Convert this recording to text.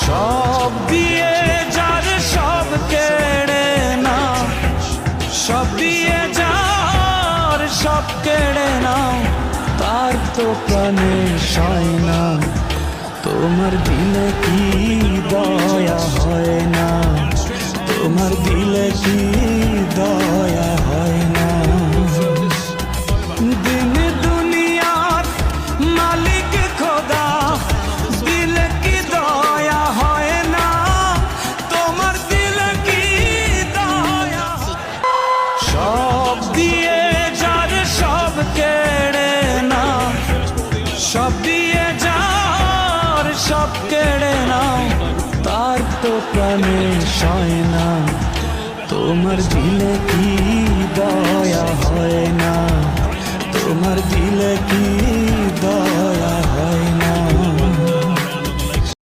সব দিয়ে যার সব কেড়ে নাও, সব দিয়ে যার সব কেড়ে নাও, তার তো প্রাণে সয় না। তোমার দিলে কি দয়া হয় না, তোমার দিলে কি দয়া হয় না। দিন দুনিয়ার মালিক খোদা, দিলে কি দয়া হয় না, তোমার দিলে কি দয়া। সব দিয়ে যার সব কেড়ে নাও, সব দিয়ে যার সব কেড়ে নাও, তার তো প্রাণে সয় না। তোমার দিলে কি দয়া হয় না, তোমার দিলে কি দয়া।